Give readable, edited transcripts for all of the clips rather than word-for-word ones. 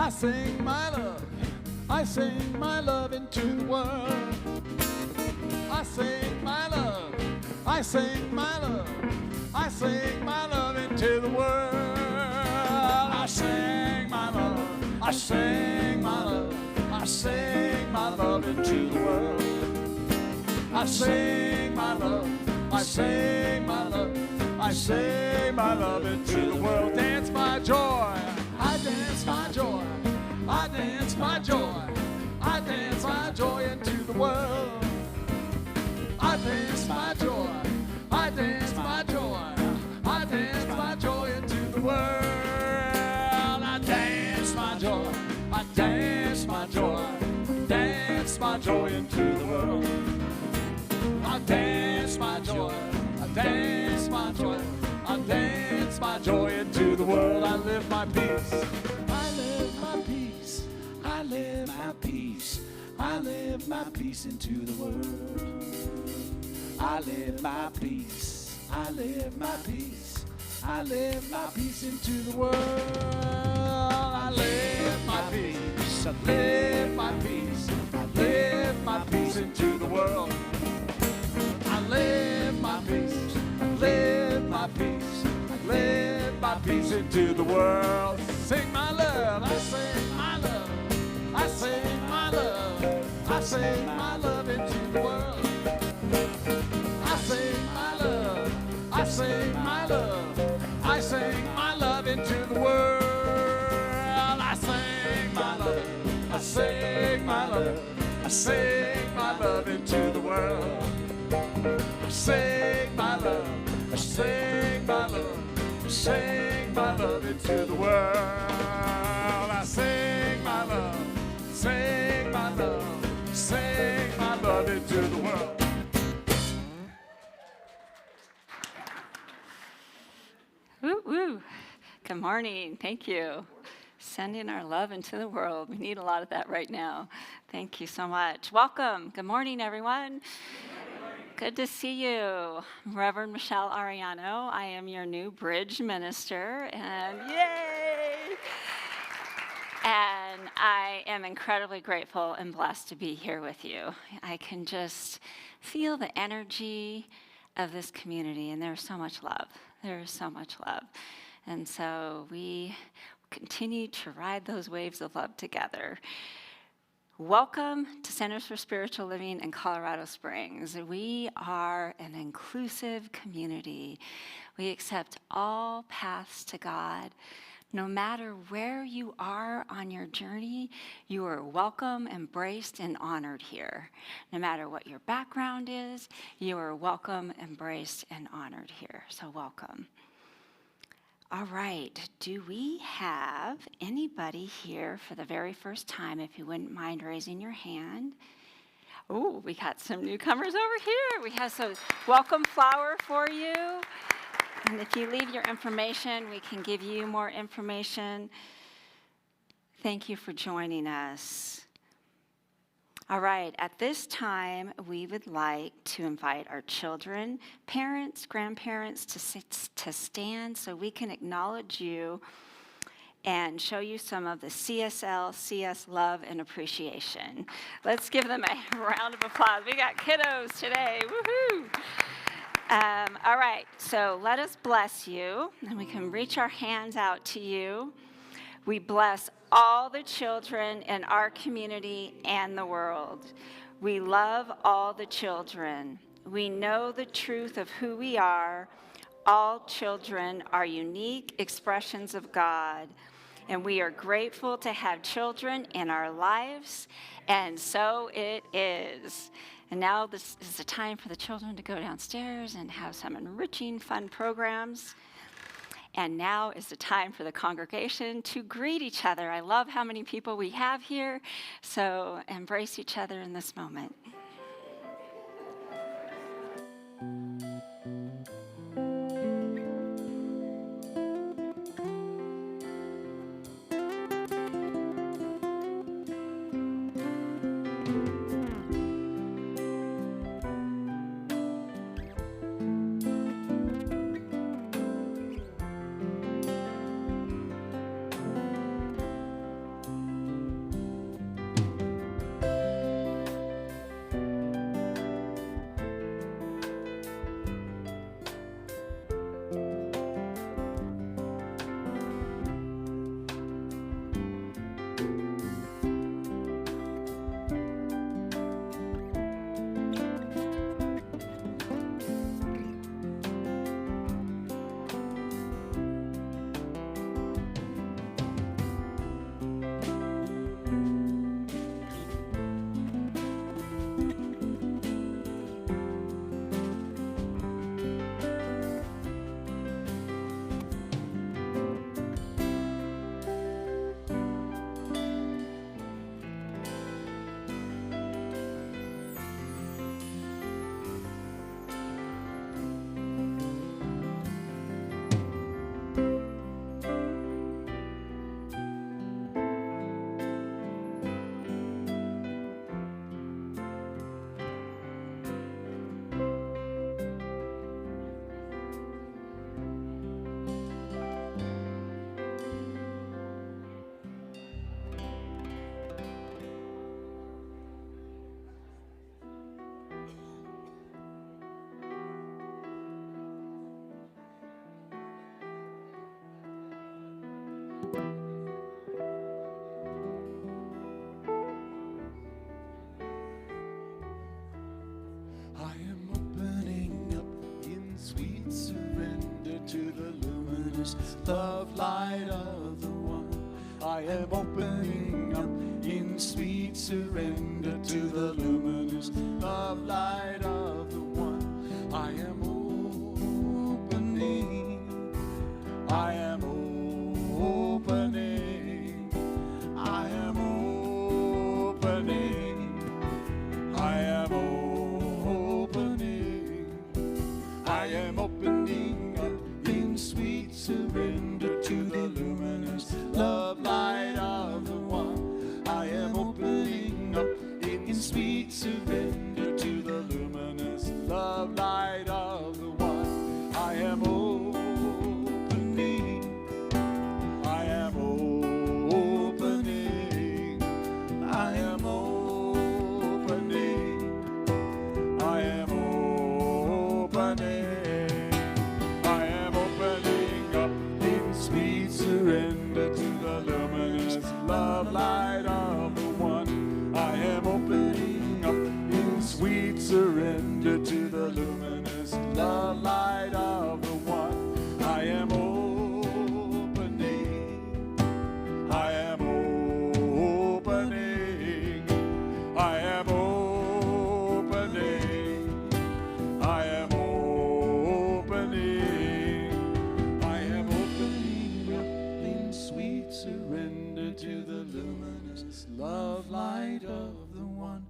I sing my love. I sing my love into the world. I sing my love. I sing my love. I sing my love into the world. I sing my love. I sing my love. I sing my love into the world. I sing my love. I sing my love. I sing my love into the world. Dance my joy. I dance my joy. I dance my joy. I dance my joy into the world. I dance my joy. I dance my joy. I dance my joy into the world. I dance my joy. I dance my joy. Dance my joy into the world. I dance my joy. I dance my joy. I dance my joy into the world. I live my peace. I live my peace. I live my peace. I live my peace into the world. I live my peace. I live my peace. I live my peace into the world. I live my peace. I live my peace. I live my peace into the world. I live my peace. I live my peace. I live my peace into the world. Sing my love. I sing my love. I sing my love. I sing my love into the world. I sing my love. I sing my love. I sing my love into the world. I sing my love. I sing my love. I sing my love into the world. I sing my love. I sing my love. I sing my love into the world. I sing my love. Sing my love. Sing my love into the world. Woo, woo. Good morning. Thank you. Sending our love into the world. We need a lot of that right now. Thank you so much. Welcome. Good morning, everyone. Good to see you. I'm Reverend Michelle Ariano. I am your new bridge minister, and yay! And I am incredibly grateful and blessed to be here with you. I can just feel the energy of this community, and there's so much love. There is so much love. And so we continue to ride those waves of love together. Welcome to Centers for Spiritual Living in Colorado Springs. We are an inclusive community. We accept all paths to God. No matter where you are on your journey, you are welcome, embraced, and honored here. No matter what your background is, you are welcome, embraced, and honored here. So welcome. All right, do we have anybody here for the very first time? If you wouldn't mind raising your hand. Oh, we got some newcomers over here. We have some welcome flower for you. And if you leave your information, we can give you more information. Thank you for joining us. All right, at this time, we would like to invite our children, parents, grandparents to stand so we can acknowledge you and show you some of the CSL, CS love and appreciation. Let's give them a round of applause. We got kiddos today, woohoo! All right, so let us bless you, and we can reach our hands out to you. We bless all the children in our community and the world. We love all the children. We know the truth of who we are. All children are unique expressions of God, and we are grateful to have children in our lives, and so it is. And now this is the time for the children to go downstairs and have some enriching, fun programs. And now is the time for the congregation to greet each other. I love how many people we have here, so embrace each other in this moment. luminous love light of the one. I am opening up in sweet surrender to the luminous love light of the one. I am opening. I am opening. I am opening. I am opening. I am opening up in sweet surrender to the luminous love light of the one. I am opening up in sweet surrender to the luminous love light of the one. I am opening. I am opening. I am opening. I am opening. I am opening up in sweet surrender to the luminous love light of the one. I am opening up in sweet surrender to the luminous love light of the one. I am opening. I am opening. I am opening. I am opening. I am opening up in sweet surrender to the luminous love light of the one.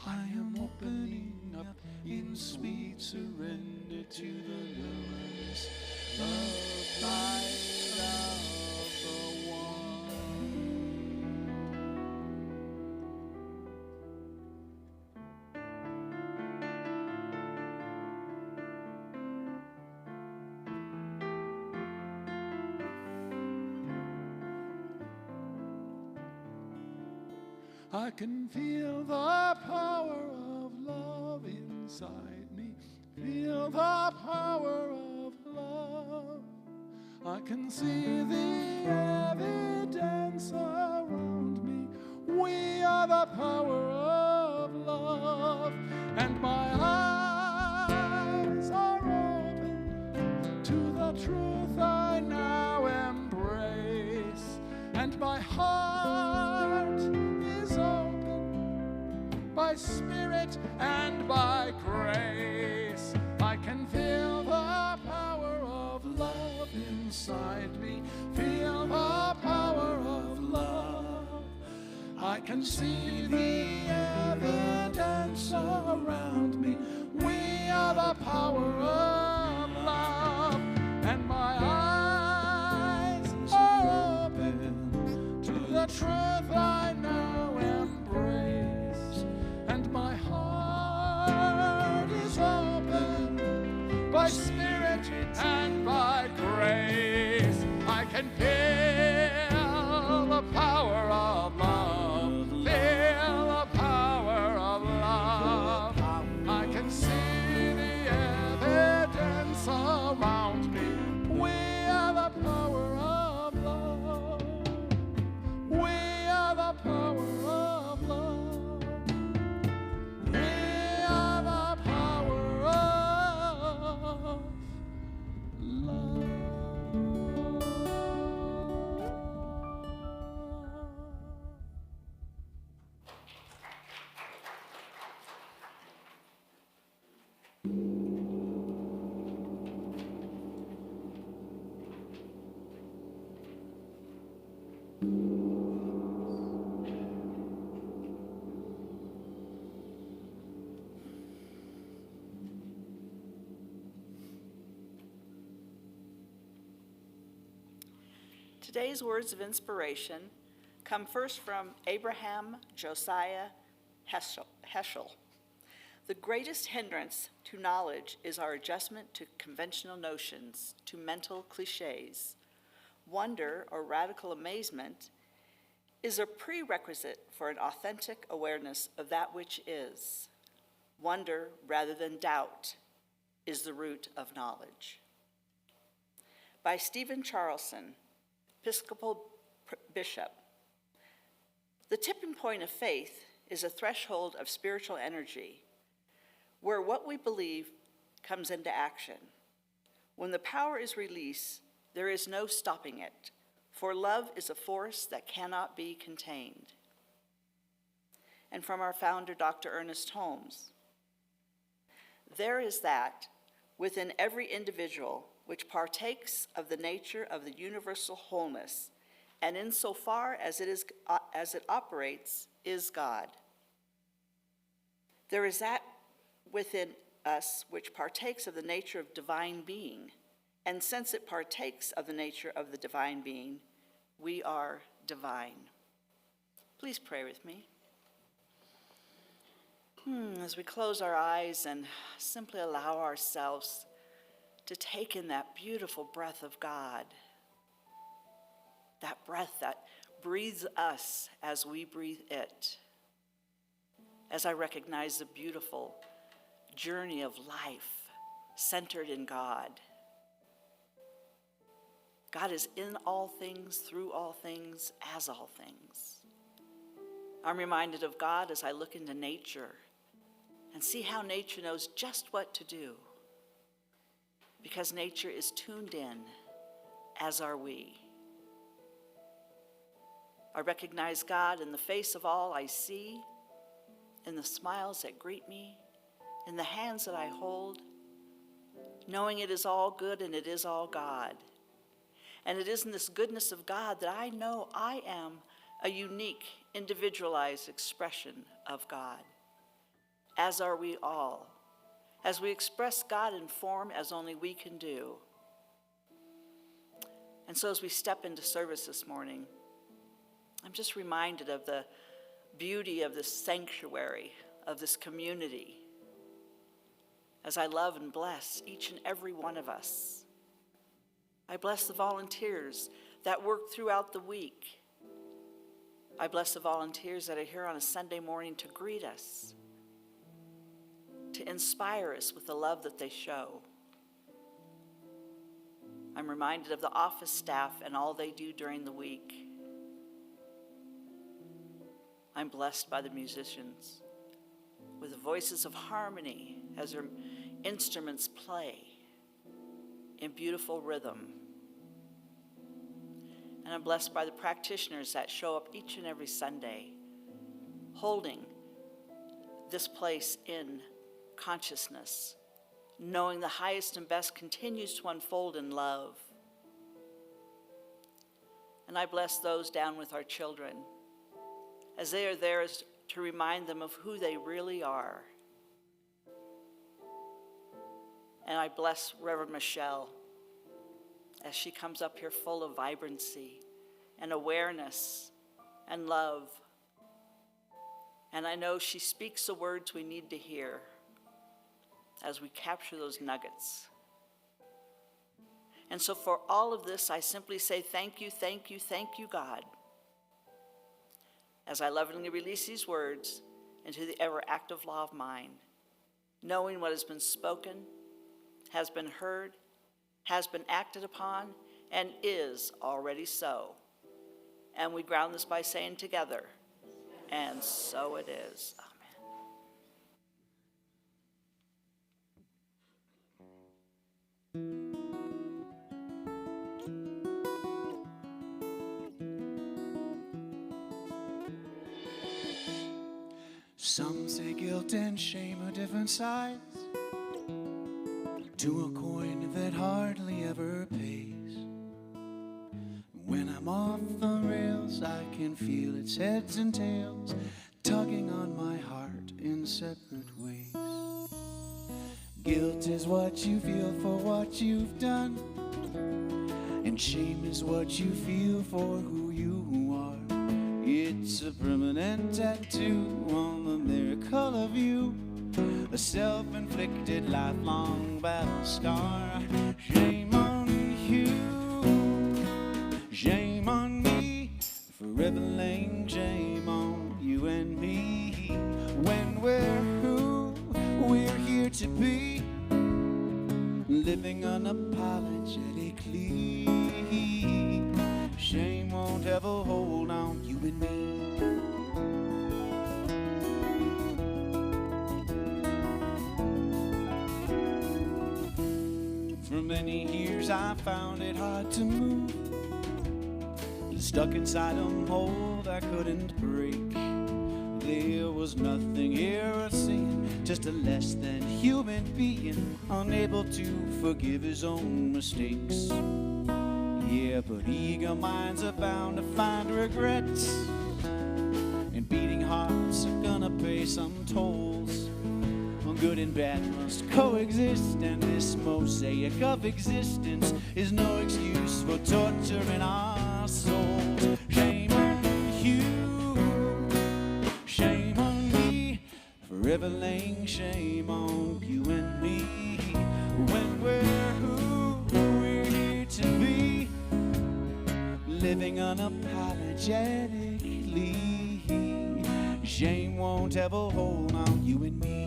I am opening up in sweet surrender to the luminous love light of the one. I can feel the power of love inside me. Feel the power of love. I can see the evidence around me. We are the power of love. And my eyes are open to the truth I now embrace. And my heart is open by spirit and by grace. I can feel the power of love inside me. Feel the power of love. I can see the evidence around me. We are the power of love. And my eyes are open to the truth I now embrace. And my heart is open by spirit and by grace. I can feel the power of love. Feel the power of love. I can see the evidence around me. We are the power of love. We are the power of love. We are the power of love. Today's words of inspiration come first from Abraham Josiah Heschel. The greatest hindrance to knowledge is our adjustment to conventional notions, to mental cliches. Wonder or radical amazement is a prerequisite for an authentic awareness of that which is. Wonder rather than doubt is the root of knowledge. By Stephen Charleson, Episcopal Bishop. The tipping point of faith is a threshold of spiritual energy, where what we believe comes into action. When the power is released, There is no stopping it, for love is a force that cannot be contained. And from our founder, Dr. Ernest Holmes, there is that within every individual which partakes of the nature of the universal wholeness, and insofar as it operates, is God. There is that within us which partakes of the nature of divine being, and since it partakes of the nature of the divine being, we are divine. Please pray with me. As we close our eyes and simply allow ourselves to take in that beautiful breath of God, that breath that breathes us as we breathe it, as I recognize the beautiful journey of life centered in God. God is in all things, through all things, as all things. I'm reminded of God as I look into nature and see how nature knows just what to do, because nature is tuned in, as are we. I recognize God in the face of all I see, in the smiles that greet me, in the hands that I hold, knowing it is all good and it is all God. And it is in this goodness of God that I know I am a unique, individualized expression of God, as are we all, as we express God in form as only we can do. And so as we step into service this morning, I'm just reminded of the beauty of this sanctuary, of this community, as I love and bless each and every one of us. I bless the volunteers that work throughout the week. I bless the volunteers that are here on a Sunday morning to greet us, to inspire us with the love that they show. I'm reminded of the office staff and all they do during the week. I'm blessed by the musicians with the voices of harmony as their instruments play in beautiful rhythm. And I'm blessed by the practitioners that show up each and every Sunday, holding this place in consciousness, knowing the highest and best continues to unfold in love. And I bless those down with our children, as they are there to remind them of who they really are. And I bless Reverend Michelle as she comes up here full of vibrancy and awareness and love. And I know she speaks the words we need to hear as we capture those nuggets. And so for all of this, I simply say thank you, thank you, thank you, God, as I lovingly release these words into the ever-active law of mind, knowing what has been spoken, has been heard, has been acted upon, and is already so. And we ground this by saying together, and so it is. Amen. Some say guilt and shame are different sides to a coin that hardly ever pays. When I'm off the rails, I can feel its heads and tails tugging on my heart in separate ways. Guilt is what you feel for what you've done, and shame is what you feel for who you are. It's a permanent tattoo on the miracle of you, a self-inflicted lifelong battle scar. Shame on you, shame on me, forever laying shame on you and me. When we're who we're here to be, living unapologetically, shame won't ever hold on you and me. From many years I found it hard to move. Stuck inside a mold I couldn't break. There was nothing here or seeing, just a less than human being, unable to forgive his own mistakes. Yeah, but eager minds are bound to find regrets, and beating hearts are gonna pay some tolls. Good and bad must coexist, and this mosaic of existence is no excuse for torturing our souls. Shame on you, shame on me, forever laying shame on you and me. When we're who we're here to be, living unapologetically, shame won't have a hold on you and me.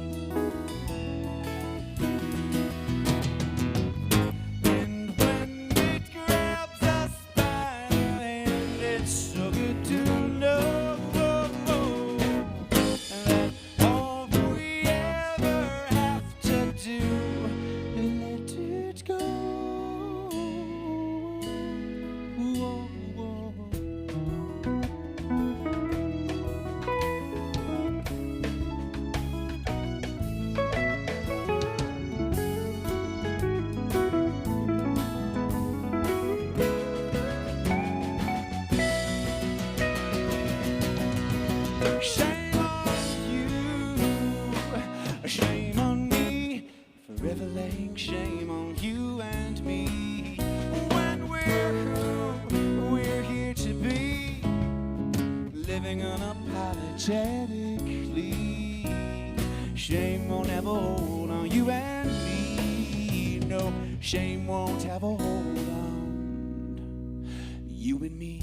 Shame on you and me. When we're who we're here to be, living unapologetically, shame won't have a hold on you and me. No, shame won't have a hold on you and me.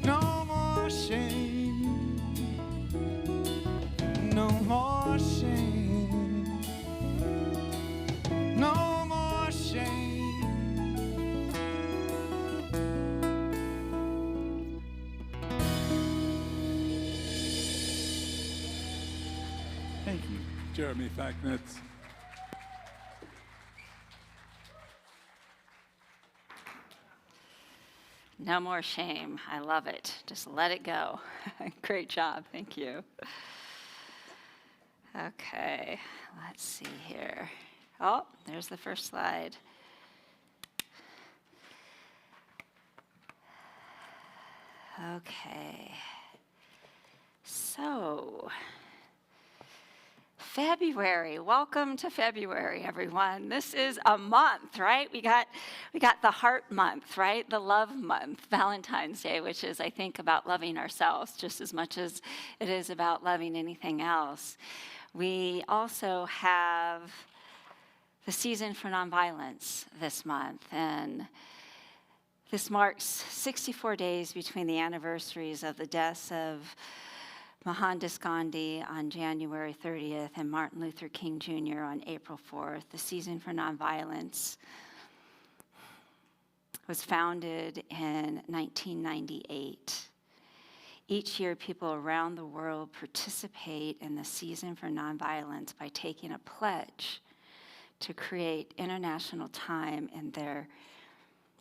No more shame, no more shame, no more shame. Thank you. Jeremy Facknitz. No more shame. I love it. Just let it go. Great job. Thank you. Okay, let's see here. Oh, there's the first slide. Okay. So, February. Welcome to February, everyone. This is a month, right? We got the heart month, right? The love month, Valentine's Day, which is, I think, about loving ourselves just as much as it is about loving anything else. We also have the season for nonviolence this month, and this marks 64 days between the anniversaries of the deaths of Mohandas Gandhi on January 30th and Martin Luther King Jr. on April 4th. The Season for Nonviolence was founded in 1998. Each year, people around the world participate in the Season for Nonviolence by taking a pledge to create international time in their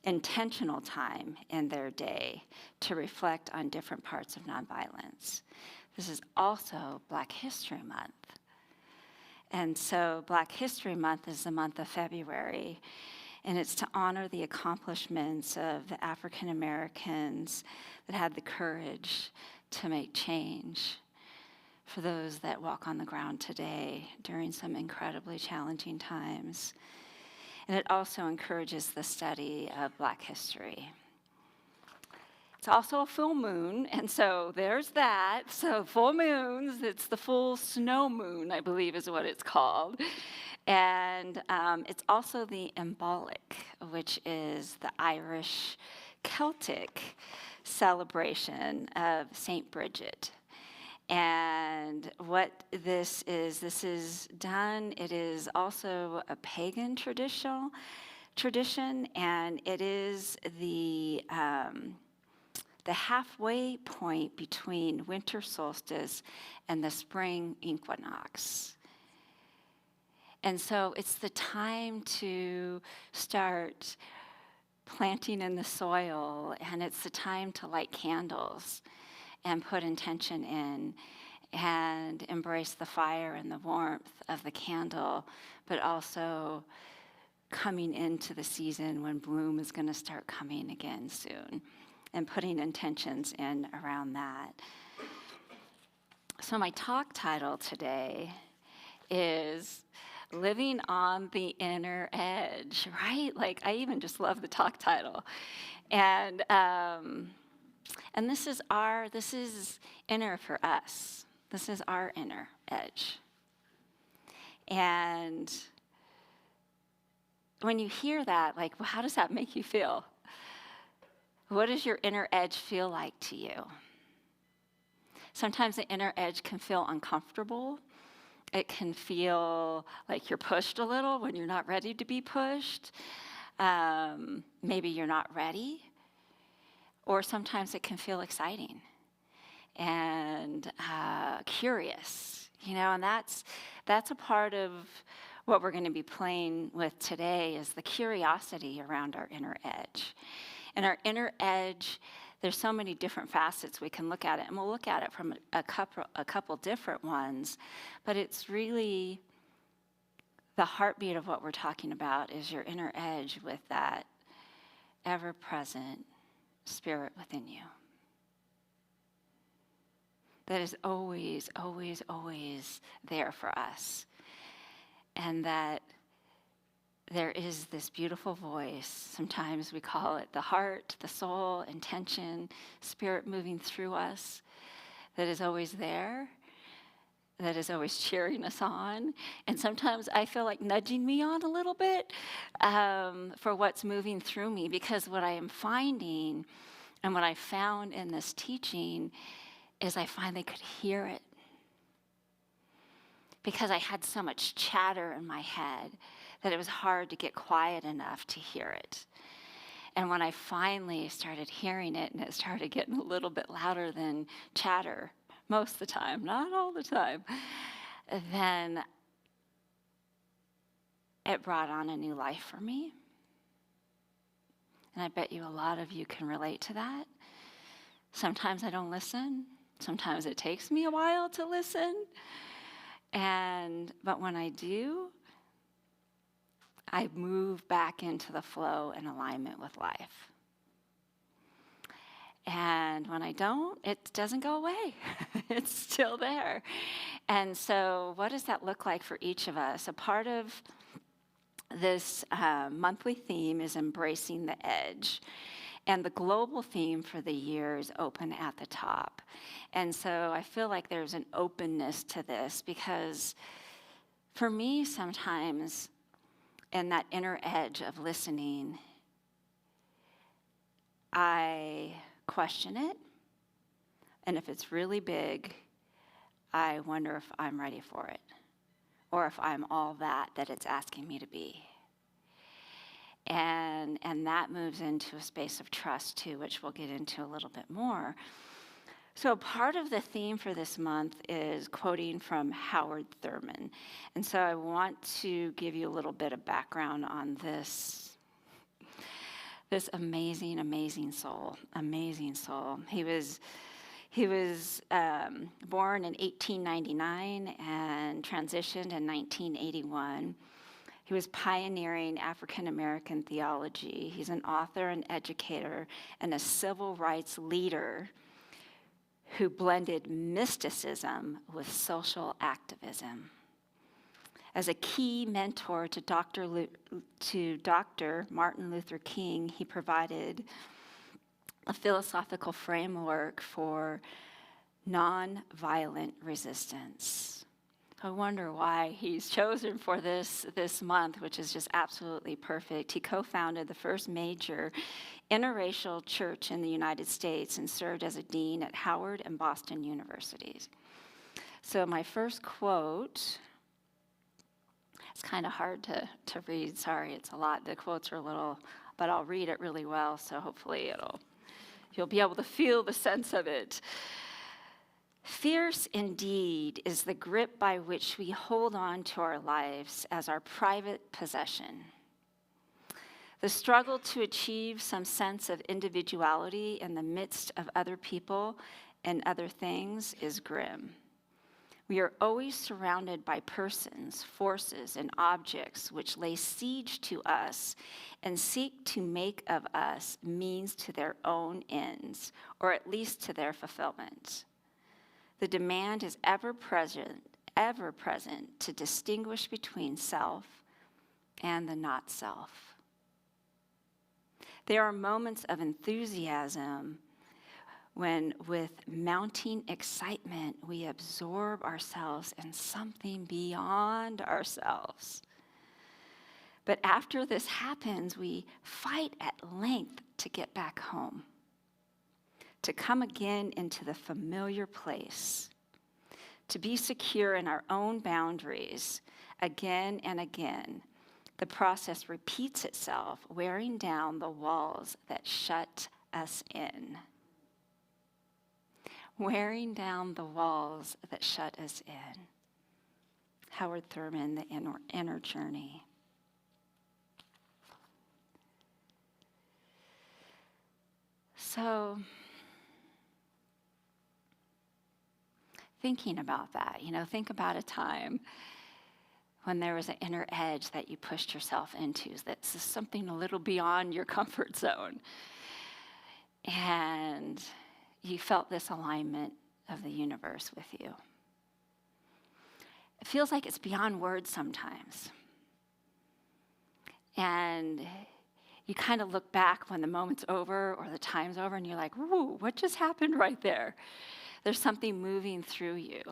intentional time in their day to reflect on different parts of nonviolence. This is also Black History Month. And so Black History Month is the month of February, and it's to honor the accomplishments of the African Americans that had the courage to make change for those that walk on the ground today during some incredibly challenging times. And it also encourages the study of Black history. It's also a full moon, and so there's that. So full moons, it's the full snow moon, I believe is what it's called. And it's also the embolic, which is the Irish Celtic celebration of St. Bridget. And what this is done, it is also a pagan tradition, and it is the halfway point between winter solstice and the spring equinox. And so it's the time to start planting in the soil, and it's the time to light candles and put intention in and embrace the fire and the warmth of the candle, but also coming into the season when bloom is going to start coming again soon, and putting intentions in around that. So my talk title today is Living on the Inner Edge, right? Like, I even just love the talk title. And this is inner for us. This is our inner edge. And when you hear that, like, well, how does that make you feel? What does your inner edge feel like to you? Sometimes the inner edge can feel uncomfortable. It can feel like you're pushed a little when you're not ready to be pushed. Maybe you're not ready. Or sometimes it can feel exciting and curious, and that's a part of what we're going to be playing with today, is the curiosity around our inner edge. And our inner edge, there's so many different facets we can look at it, and we'll look at it from a couple different ones, but it's really the heartbeat of what we're talking about is your inner edge with that ever-present spirit within you that is always, always, always there for us. And that there is this beautiful voice. Sometimes we call it the heart, the soul, intention, spirit moving through us, that is always there, that is always cheering us on. And sometimes I feel like nudging me on a little bit for what's moving through me, because what I am finding and what I found in this teaching is I finally could hear it. Because I had so much chatter in my head that it was hard to get quiet enough to hear it. And when I finally started hearing it, and it started getting a little bit louder than chatter, most of the time, not all the time, then it brought on a new life for me. And I bet you a lot of you can relate to that. Sometimes I don't listen. Sometimes it takes me a while to listen. But when I do, I move back into the flow and alignment with life. And when I don't, it doesn't go away. It's still there. And so what does that look like for each of us? A part of this monthly theme is embracing the edge. And the global theme for the year is open at the top. And so I feel like there's an openness to this, because for me sometimes in that inner edge of listening, I question it. And if it's really big, I wonder if I'm ready for it, or if I'm all that it's asking me to be. And that moves into a space of trust too, which we'll get into a little bit more. So part of the theme for this month is quoting from Howard Thurman. And so I want to give you a little bit of background on this amazing, amazing soul, amazing soul. He was born in 1899 and transitioned in 1981. He was pioneering African-American theology. He's an author, an educator, and a civil rights leader who blended mysticism with social activism. As a key mentor to Dr. Martin Luther King, he provided a philosophical framework for nonviolent resistance. I wonder why he's chosen for this month, which is just absolutely perfect. He co-founded the first major interracial church in the United States and served as a dean at Howard and Boston universities. So my first quote, it's kind of hard to read. Sorry, it's a lot. The quotes are a little, but I'll read it really well, so hopefully you'll be able to feel the sense of it. Fierce indeed is the grip by which we hold on to our lives as our private possession. The struggle to achieve some sense of individuality in the midst of other people and other things is grim. We are always surrounded by persons, forces, and objects which lay siege to us and seek to make of us means to their own ends, or at least to their fulfillment. The demand is ever present to distinguish between self and the not self. There are moments of enthusiasm when, with mounting excitement, we absorb ourselves in something beyond ourselves. But after this happens, we fight at length to get back home, to come again into the familiar place, to be secure in our own boundaries again and again. The process repeats itself, wearing down the walls that shut us in. Wearing down the walls that shut us in. Howard Thurman, The Inner Journey. So, thinking about that, think about a time when there was an inner edge that you pushed yourself into, that's something a little beyond your comfort zone. And you felt this alignment of the universe with you. It feels like it's beyond words sometimes. And you kind of look back when the moment's over or the time's over and you're like, whoa, what just happened right there? There's something moving through you.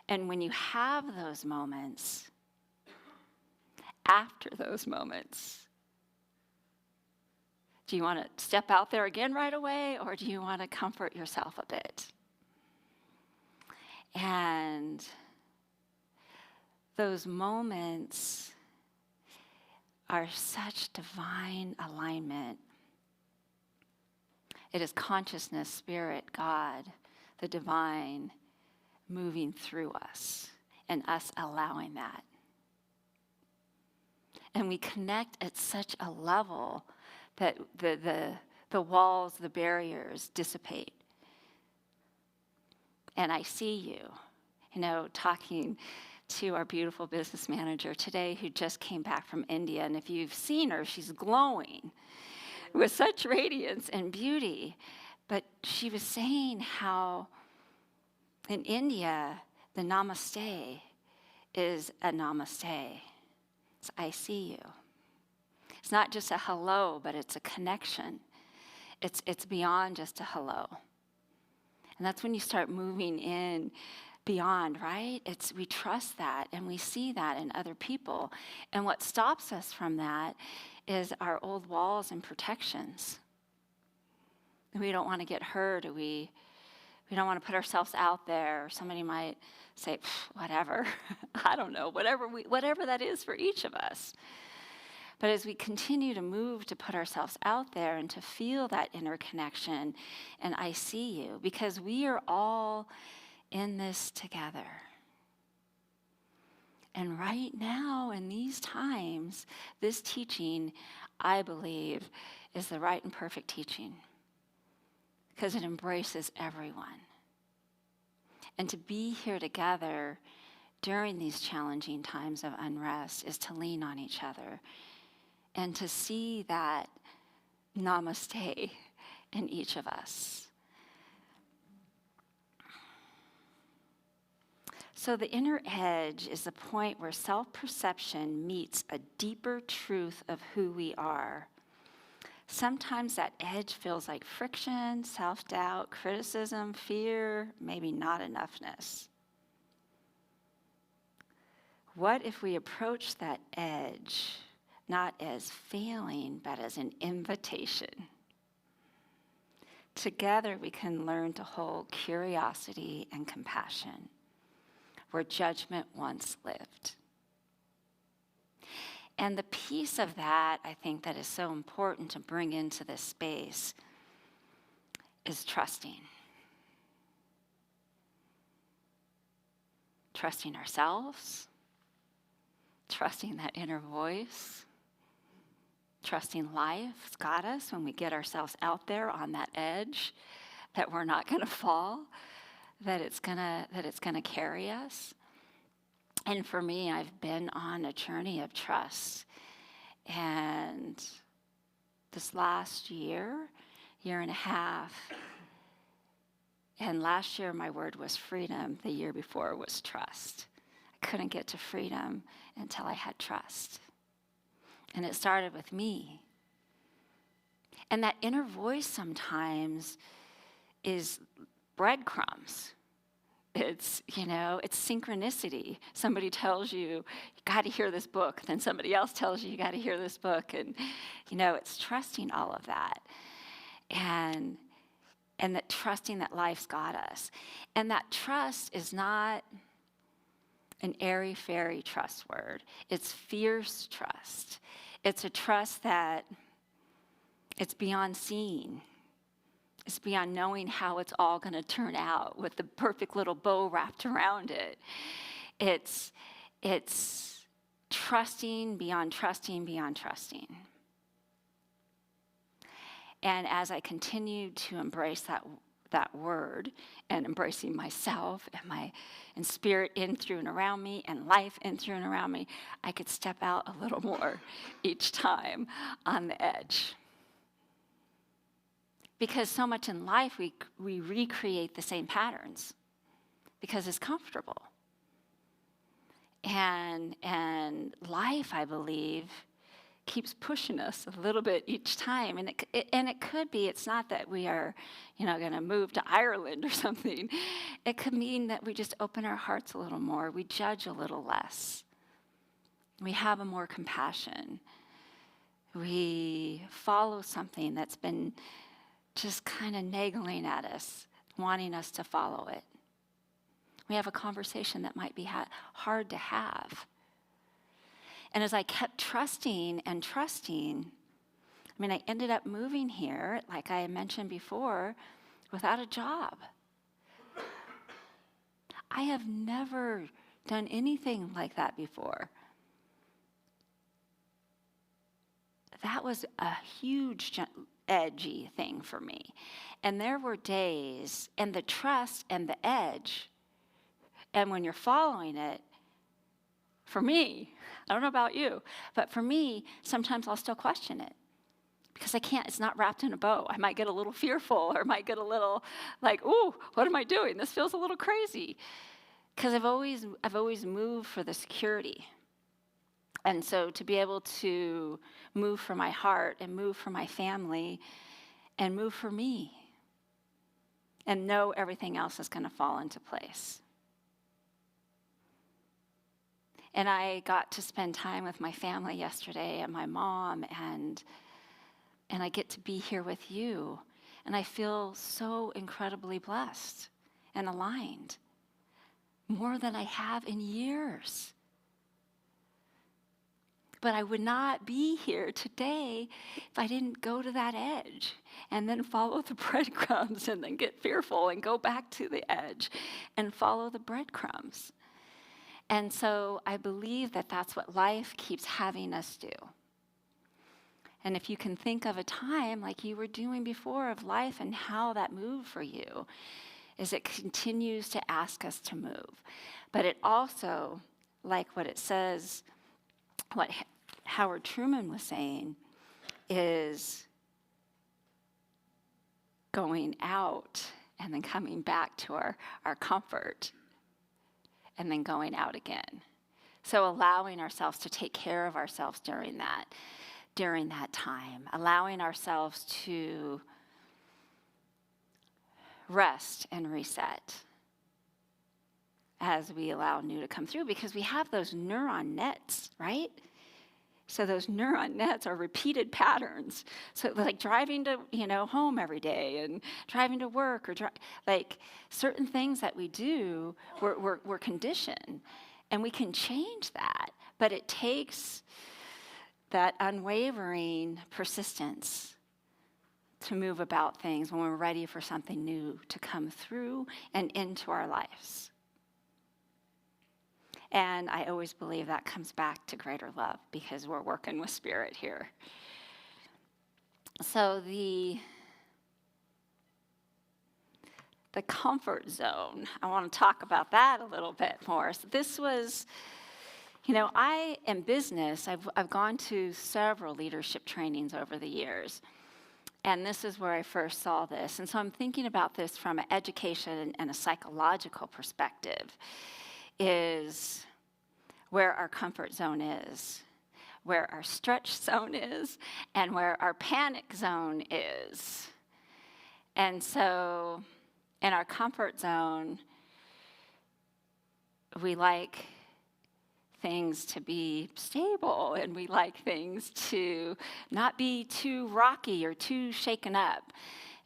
And when you have those moments, after those moments, do you want to step out there again right away, or do you want to comfort yourself a bit? And those moments are such divine alignment. It is consciousness, spirit, God, the divine moving through us and us allowing that. And we connect at such a level that the walls, the barriers dissipate. And I see you, talking to our beautiful business manager today who just came back from India. And if you've seen her, she's glowing with such radiance and beauty. But she was saying how in India, the namaste is a namaste. It's I see you. It's not just a hello, but it's a connection. It's beyond just a hello. And that's when you start moving in beyond, right? We trust that and we see that in other people. And what stops us from that is our old walls and protections. We don't want to get hurt, or we don't want to put ourselves out there, or somebody might say, whatever, I don't know, whatever that is for each of us. But as we continue to move to put ourselves out there and to feel that inner connection, and I see you, because we are all in this together. And right now, in these times, this teaching, I believe, is the right and perfect teaching, because it embraces everyone. And to be here together during these challenging times of unrest is to lean on each other and to see that namaste in each of us. So the inner edge is the point where self-perception meets a deeper truth of who we are. Sometimes that edge feels like friction, self-doubt, criticism, fear, maybe not enoughness. What if we approach that edge not as failing, but as an invitation? Together we can learn to hold curiosity and compassion where judgment once lived. And the piece of that, I think, that is so important to bring into this space is trusting. trusting ourselves, trusting that inner voice, trusting life's got us when we get ourselves out there on that edge, that we're not going to fall, that it's gonna carry us. And for me, I've been on a journey of trust. And this last year and a half, and last year my word was freedom, the year before was trust. I couldn't get to freedom until I had trust. And it started with me. And that inner voice sometimes is breadcrumbs. It's synchronicity. Somebody tells you, you got to hear this book. Then somebody else tells you got to hear this book. And, it's trusting all of that. And that trusting that life's got us. And that trust is not an airy-fairy trust word. It's fierce trust. It's a trust that it's beyond seeing. It's beyond knowing how it's all going to turn out with the perfect little bow wrapped around it. It's trusting beyond trusting beyond trusting. And as I continued to embrace that word, and embracing myself and spirit in, through, and around me, and life in, through, and around me, I could step out a little more each time on the edge. Because so much in life, we recreate the same patterns because it's comfortable. And life, I believe, keeps pushing us a little bit each time. And it could be, it's not that we are, going to move to Ireland or something. It could mean that we just open our hearts a little more. We judge a little less. We have a more compassion. We follow something that's been just kind of nagging at us, wanting us to follow it. We have a conversation that might be hard to have. And as I kept trusting and trusting, I ended up moving here, like I mentioned before, without a job. I have never done anything like that before. That was a huge edgy thing for me. And there were days, and the trust and the edge, and when you're following it, for me, I don't know about you, but for me, sometimes I'll still question it because it's not wrapped in a bow. I might get a little fearful, or might get a little like, ooh, what am I doing? This feels a little crazy. Because I've always moved for the security. And so to be able to move for my heart and move for my family and move for me and know everything else is going to fall into place. And I got to spend time with my family yesterday and my mom, and I get to be here with you. And I feel so incredibly blessed and aligned, more than I have in years. But I would not be here today if I didn't go to that edge and then follow the breadcrumbs and then get fearful and go back to the edge and follow the breadcrumbs. And so I believe that that's what life keeps having us do. And if you can think of a time like you were doing before of life and how that moved for you, is it continues to ask us to move. But it also, like what it says, what Howard Truman was saying, is going out and then coming back to our comfort and then going out again. So allowing ourselves to take care of ourselves during that time, allowing ourselves to rest and reset as we allow new to come through, because we have those neuron nets, right? So those neuron nets are repeated patterns. So like driving to, home every day and driving to work, or like certain things that we do, we're conditioned, and we can change that. But it takes that unwavering persistence to move about things when we're ready for something new to come through and into our lives. And I always believe that comes back to greater love because we're working with spirit here. So the comfort zone, I want to talk about that a little bit more. So this was, I in business, I've gone to several leadership trainings over the years. And this is where I first saw this. And so I'm thinking about this from an education and a psychological perspective, is where our comfort zone is, where our stretch zone is, and where our panic zone is. And so in our comfort zone, we like things to be stable, and we like things to not be too rocky or too shaken up.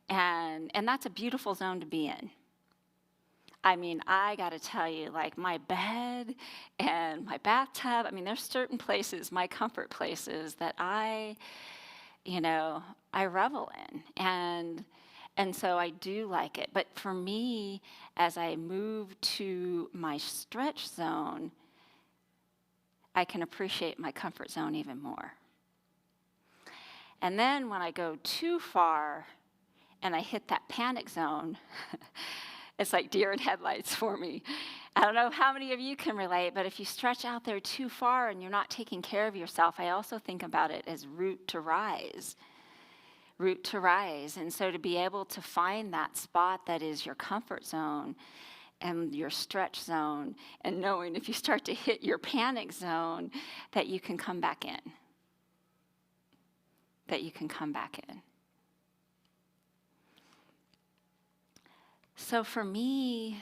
And that's a beautiful zone to be in. I mean, I got to tell you, like my bed and my bathtub, there's certain places, my comfort places, that I revel in. And so I do like it. But for me, as I move to my stretch zone, I can appreciate my comfort zone even more. And then when I go too far and I hit that panic zone, it's like deer in headlights for me. I don't know how many of you can relate, but if you stretch out there too far and you're not taking care of yourself, I also think about it as root to rise. Root to rise. And so to be able to find that spot that is your comfort zone and your stretch zone, and knowing if you start to hit your panic zone, that you can come back in. That you can come back in. So for me,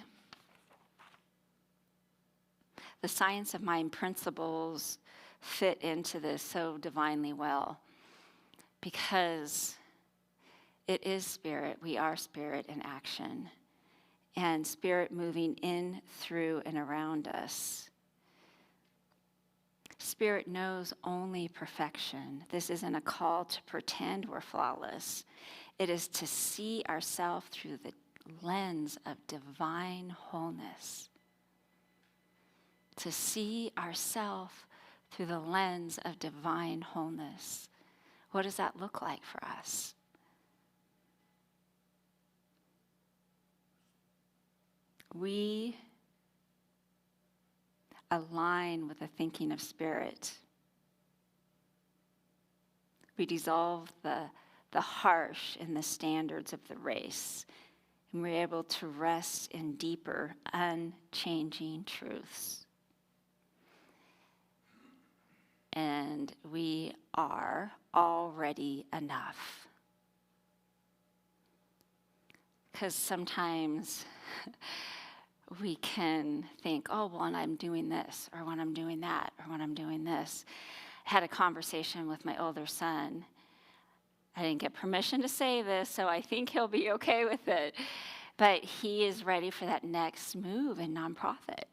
the science of mind principles fit into this so divinely well, because it is spirit. We are spirit in action. And spirit moving in, through, and around us. Spirit knows only perfection. This isn't a call to pretend we're flawless. It is to see ourselves through the lens of divine wholeness. To see ourselves through the lens of divine wholeness. What does that look like for us? We align with the thinking of spirit. We dissolve the harsh in the standards of the race, and we're able to rest in deeper, unchanging truths. And we are already enough. Because sometimes we can think, oh, well, when I'm doing this, or when I'm doing that, or when I'm doing this. I had a conversation with my older son. I didn't get permission to say this, so I think he'll be okay with it. But he is ready for that next move in nonprofit.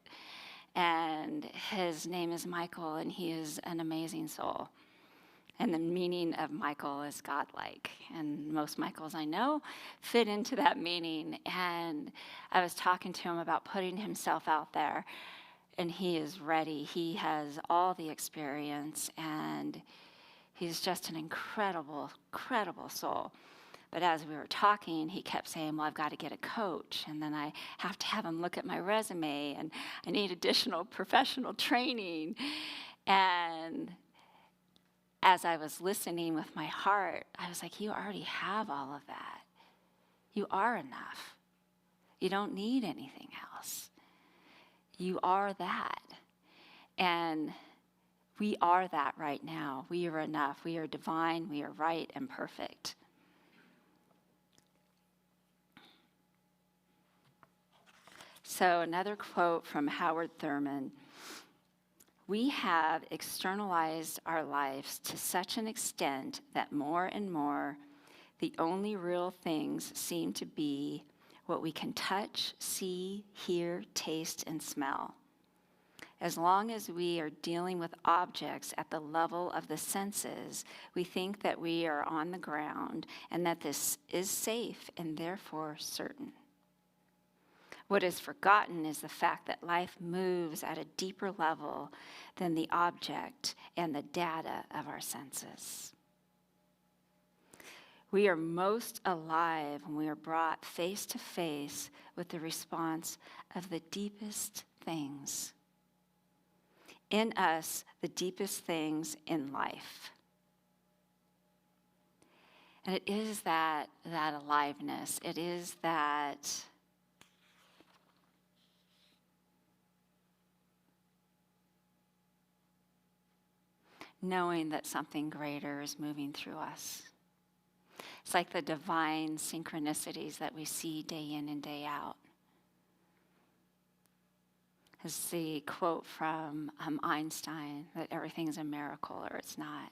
And his name is Michael, and he is an amazing soul. And the meaning of Michael is godlike. And most Michaels I know fit into that meaning. And I was talking to him about putting himself out there. And he is ready. He has all the experience. And he's just an incredible, incredible soul. But as we were talking, he kept saying, well, I've got to get a coach. And then I have to have him look at my resume. And I need additional professional training. And as I was listening with my heart, I was like, you already have all of that. You are enough. You don't need anything else. You are that. And we are that right now. We are enough. We are divine. We are right and perfect. So another quote from Howard Thurman. We have externalized our lives to such an extent that more and more, the only real things seem to be what we can touch, see, hear, taste, and smell. As long as we are dealing with objects at the level of the senses, we think that we are on the ground and that this is safe and therefore certain. What is forgotten is the fact that life moves at a deeper level than the object and the data of our senses. We are most alive when we are brought face to face with the response of the deepest things. In us, the deepest things in life. And it is that aliveness. It is that knowing that something greater is moving through us. It's like the divine synchronicities that we see day in and day out. It's the quote from Einstein that everything's a miracle or it's not.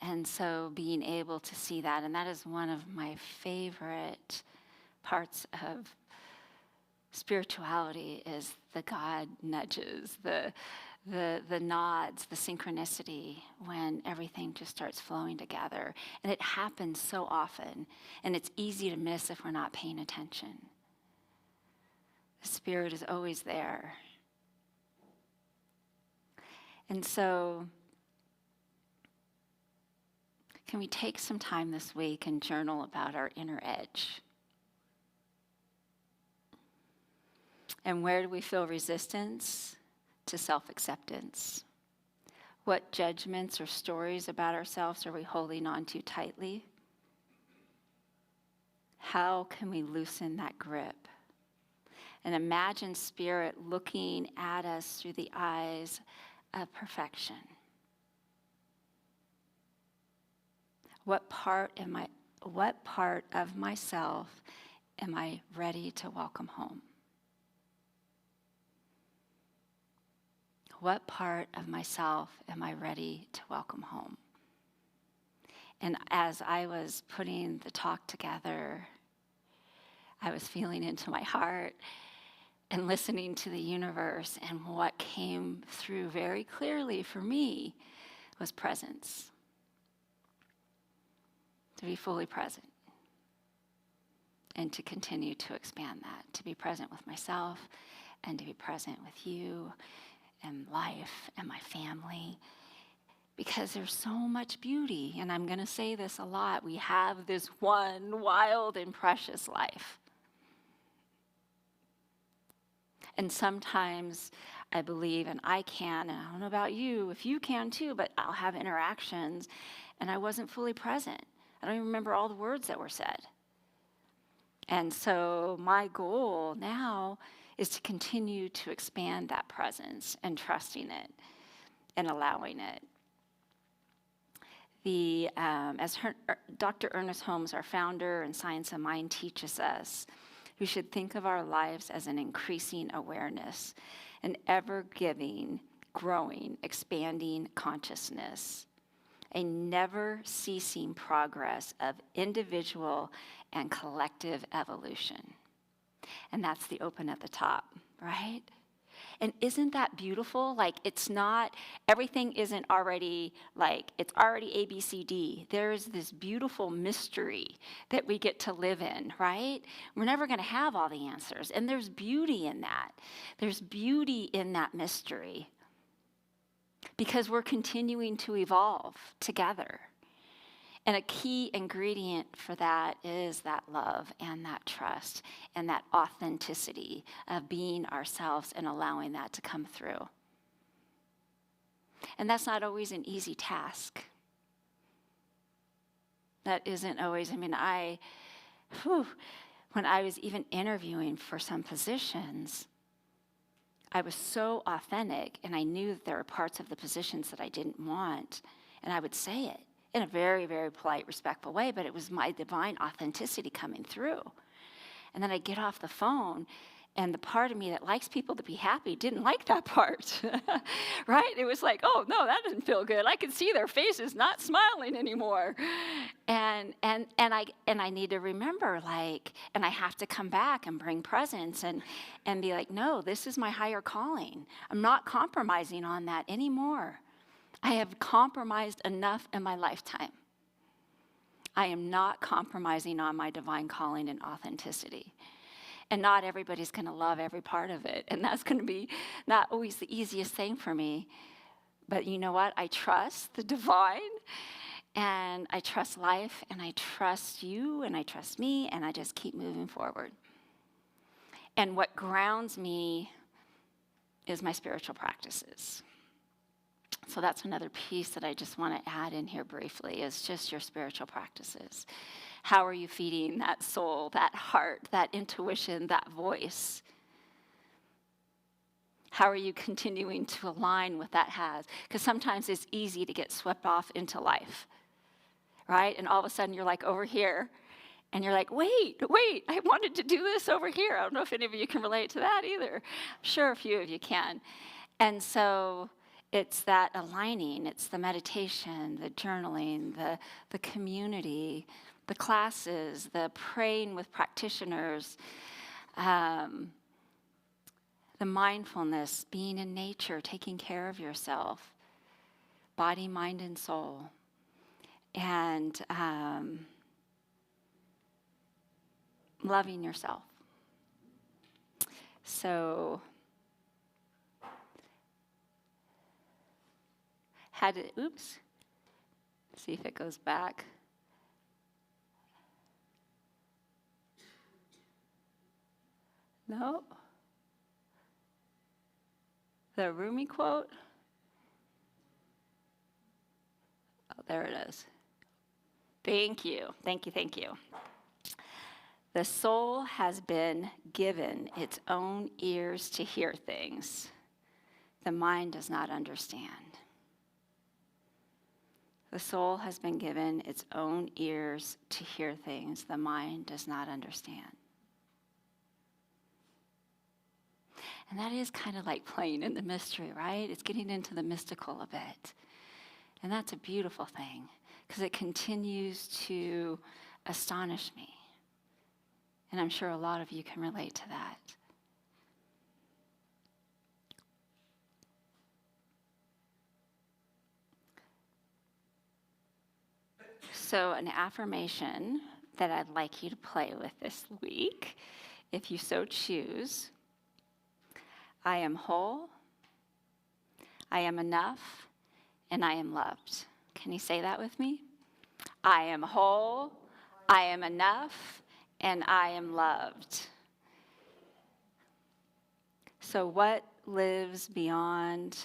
And so being able to see that, and that is one of my favorite parts of spirituality, is the God nudges, the nods, the synchronicity when everything just starts flowing together. And it happens so often, and it's easy to miss if we're not paying attention. The Spirit is always there. And so, can we take some time this week and journal about our inner edge? And where do we feel resistance to self-acceptance? What judgments or stories about ourselves are we holding on to tightly? How can we loosen that grip? And imagine Spirit looking at us through the eyes of perfection. What part of myself am I ready to welcome home? What part of myself am I ready to welcome home? And as I was putting the talk together, I was feeling into my heart and listening to the universe, and what came through very clearly for me was presence. To be fully present and to continue to expand that, to be present with myself and to be present with you and life and my family, because there's so much beauty. And I'm going to say this a lot. We have this one wild and precious life. And sometimes I believe, and I can, and I don't know about you, if you can too, but I'll have interactions and I wasn't fully present. I don't even remember all the words that were said. And so my goal now is to continue to expand that presence and trusting it and allowing it. Dr. Ernest Holmes, our founder and Science of Mind, teaches us, we should think of our lives as an increasing awareness, an ever-giving, growing, expanding consciousness, a never-ceasing progress of individual and collective evolution. And that's the open at the top, right? And isn't that beautiful? Like, it's not, everything isn't already, like, it's already A, B, C, D. There's this beautiful mystery that we get to live in, right? We're never going to have all the answers. And there's beauty in that. There's beauty in that mystery because we're continuing to evolve together. And a key ingredient for that is that love and that trust and that authenticity of being ourselves and allowing that to come through. And that's not always an easy task. That isn't always, when I was even interviewing for some positions, I was so authentic, and I knew that there were parts of the positions that I didn't want, and I would say it in a very, very polite, respectful way, but it was my divine authenticity coming through. And then I get off the phone, and the part of me that likes people to be happy didn't like that part, right? It was like, oh, no, that doesn't feel good. I can see their faces not smiling anymore. And I need to remember, and I have to come back and bring presence and be like, no, this is my higher calling. I'm not compromising on that anymore. I have compromised enough in my lifetime. I am not compromising on my divine calling and authenticity. And not everybody's going to love every part of it. And that's going to be not always the easiest thing for me. But you know what? I trust the divine, and I trust life, and I trust you, and I trust me, and I just keep moving forward. And what grounds me is my spiritual practices. So that's another piece that I just want to add in here briefly, is just your spiritual practices. How are you feeding that soul, that heart, that intuition, that voice? How are you continuing to align with that has? Because sometimes it's easy to get swept off into life, right? And all of a sudden you're like over here, and you're like, wait, I wanted to do this over here. I don't know if any of you can relate to that either. I'm sure a few of you can. And so it's that aligning, it's the meditation, the journaling, the community, the classes, the praying with practitioners, the mindfulness, being in nature, taking care of yourself, body, mind, and soul. And loving yourself. So, see if it goes back. No. The Rumi quote. Oh, there it is. Thank you. The soul has been given its own ears to hear things the mind does not understand. The soul has been given its own ears to hear things the mind does not understand. And that is kind of like playing in the mystery, right? It's getting into the mystical a bit. And that's a beautiful thing, because it continues to astonish me. And I'm sure a lot of you can relate to that. So an affirmation that I'd like you to play with this week, if you so choose. I am whole, I am enough, and I am loved. Can you say that with me? I am whole, I am enough, and I am loved. So what lives beyond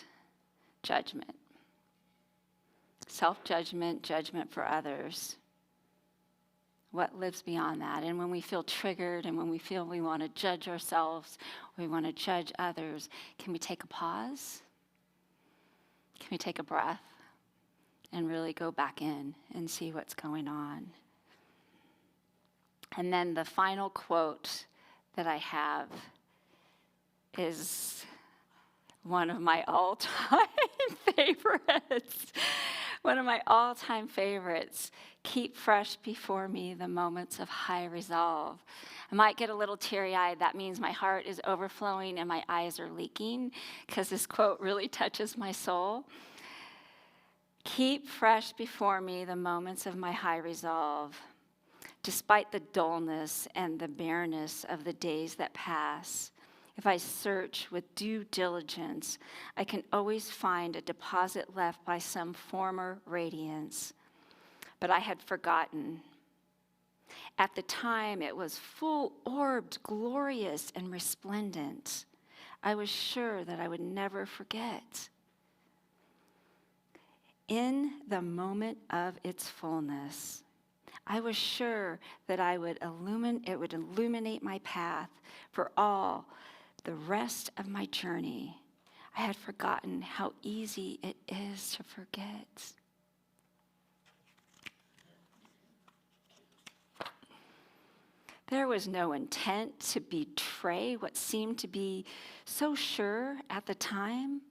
judgment? Self-judgment, judgment for others. What lives beyond that? And when we feel triggered and when we feel we want to judge ourselves, we want to judge others, can we take a pause? Can we take a breath and really go back in and see what's going on? And then the final quote that I have is one of my all-time favorites. One of my all-time favorites. Keep fresh before me the moments of high resolve. I might get a little teary-eyed. That means my heart is overflowing and my eyes are leaking, because this quote really touches my soul. Keep fresh before me the moments of my high resolve. Despite the dullness and the bareness of the days that pass, if I search with due diligence, I can always find a deposit left by some former radiance. But I had forgotten. At the time, it was full-orbed, glorious, and resplendent. I was sure that I would never forget. In the moment of its fullness, I was sure that it would illuminate my path for all the rest of my journey. I had forgotten how easy it is to forget. There was no intent to betray what seemed to be so sure at the time.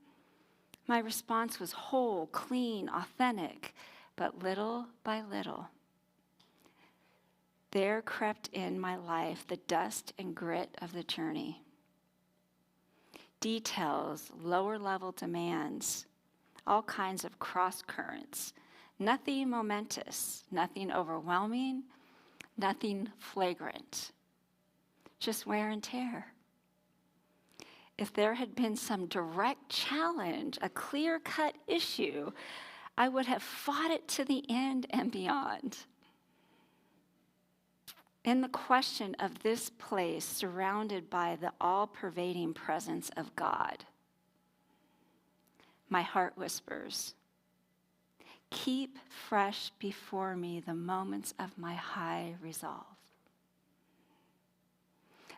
My response was whole, clean, authentic, but little by little, there crept in my life the dust and grit of the journey. Details, lower-level demands, all kinds of cross-currents. Nothing momentous, nothing overwhelming, nothing flagrant. just wear and tear. If there had been some direct challenge, a clear-cut issue, I would have fought it to the end and beyond. In the question of this place surrounded by the all-pervading presence of God, my heart whispers, keep fresh before me the moments of my high resolve.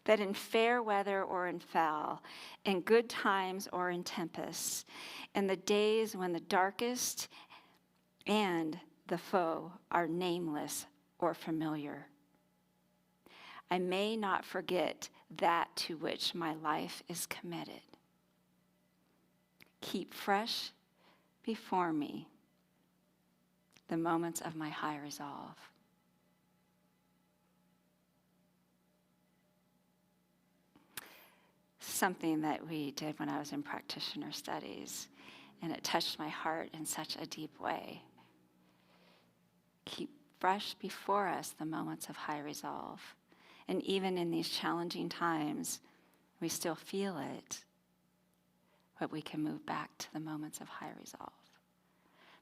That in fair weather or in foul, in good times or in tempests, in the days when the darkest and the foe are nameless or familiar, I may not forget that to which my life is committed. Keep fresh before me the moments of my high resolve. Something that we did when I was in practitioner studies, and it touched my heart in such a deep way. Keep fresh before us the moments of high resolve. And even in these challenging times, we still feel it, but we can move back to the moments of high resolve.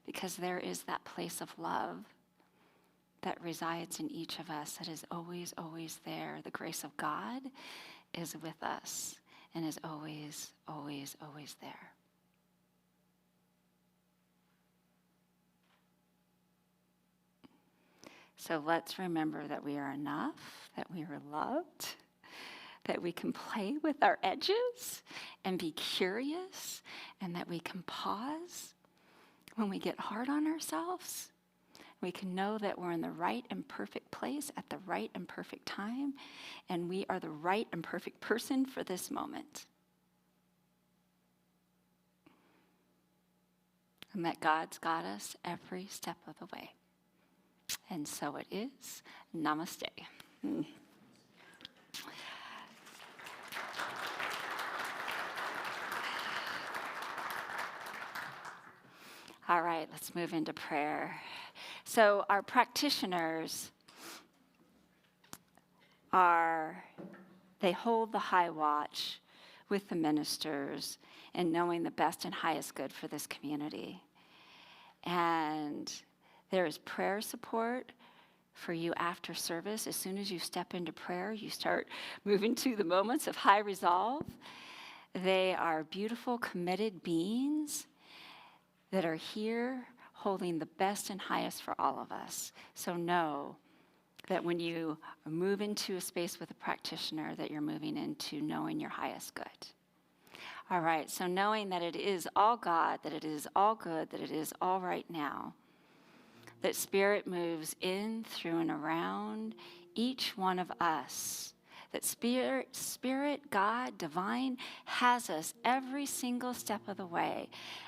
Because there is that place of love that resides in each of us that is always, always there. The grace of God is with us and is always, always, always there. So let's remember that we are enough, that we are loved, that we can play with our edges and be curious, and that we can pause when we get hard on ourselves. We can know that we're in the right and perfect place at the right and perfect time, and we are the right and perfect person for this moment. And that God's got us every step of the way. And so it is. Namaste. All right, let's move into prayer. So our practitioners they hold the high watch with the ministers in knowing the best and highest good for this community. And there is prayer support for you after service. As soon as you step into prayer, you start moving to the moments of high resolve. They are beautiful, committed beings that are here holding the best and highest for all of us. So know that when you move into a space with a practitioner, that you're moving into knowing your highest good. All right, so knowing that it is all God, that it is all good, that it is all right now, that Spirit moves in, through, and around each one of us. That Spirit, God, Divine, has us every single step of the way.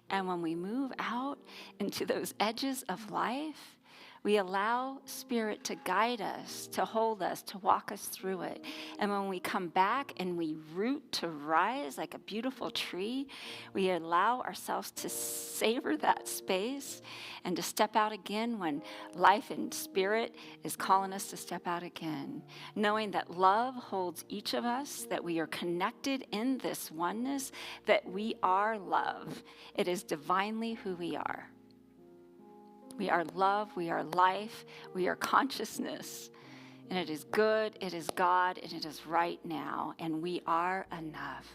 And when we move out into those edges of life, we allow Spirit to guide us, to hold us, to walk us through it. And when we come back and we root to rise like a beautiful tree, we allow ourselves to savor that space and to step out again when life and Spirit is calling us to step out again. Knowing that love holds each of us, that we are connected in this oneness, that we are love. It is divinely who we are. We are love, we are life, we are consciousness, and it is good, it is God, and it is right now, and we are enough.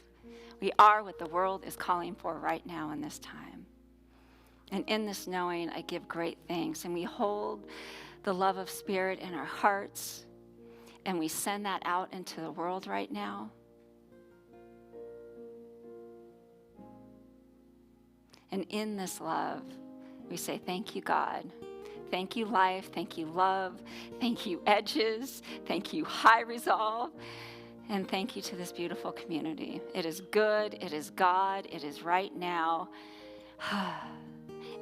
We are what the world is calling for right now in this time. And in this knowing, I give great thanks, and we hold the love of Spirit in our hearts, and we send that out into the world right now. And in this love, we say, thank you, God. Thank you, life. Thank you, love. Thank you, edges. Thank you, high resolve. And thank you to this beautiful community. It is good. It is God. It is right now.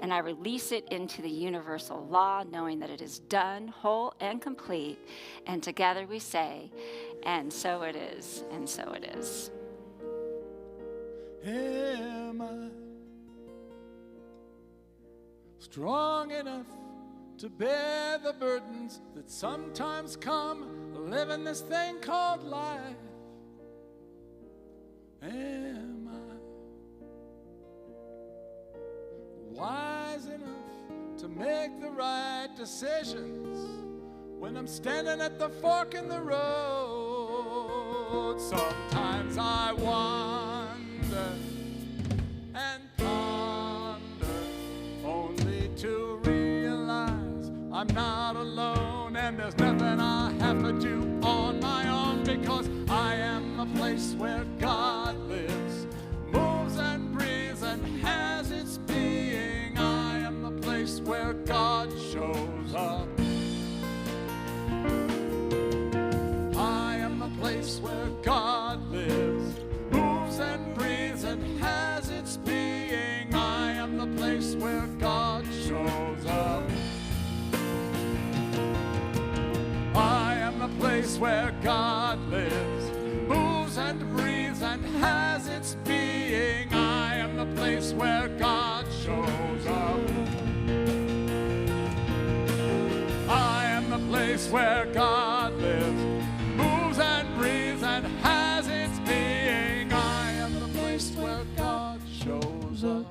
And I release it into the universal law, knowing that it is done, whole, and complete. And together we say, and so it is, and so it is. Am I strong enough to bear the burdens that sometimes come living this thing called life. Am I wise enough to make the right decisions when I'm standing at the fork in the road? Sometimes I wonder and ponder, only to realize I'm not alone, and there's nothing I have to do on my own, because I am a place where God lives, moves and breathes and has its being. I am the place where God shows up. I am the place where God lives, moves and breathes and has its being. I am the place where God shows up. I am the place where God lives, moves and breathes and has its being. I am the place where God shows up. I am the place where God lives, moves and breathes and has its being. I am the place where God shows up.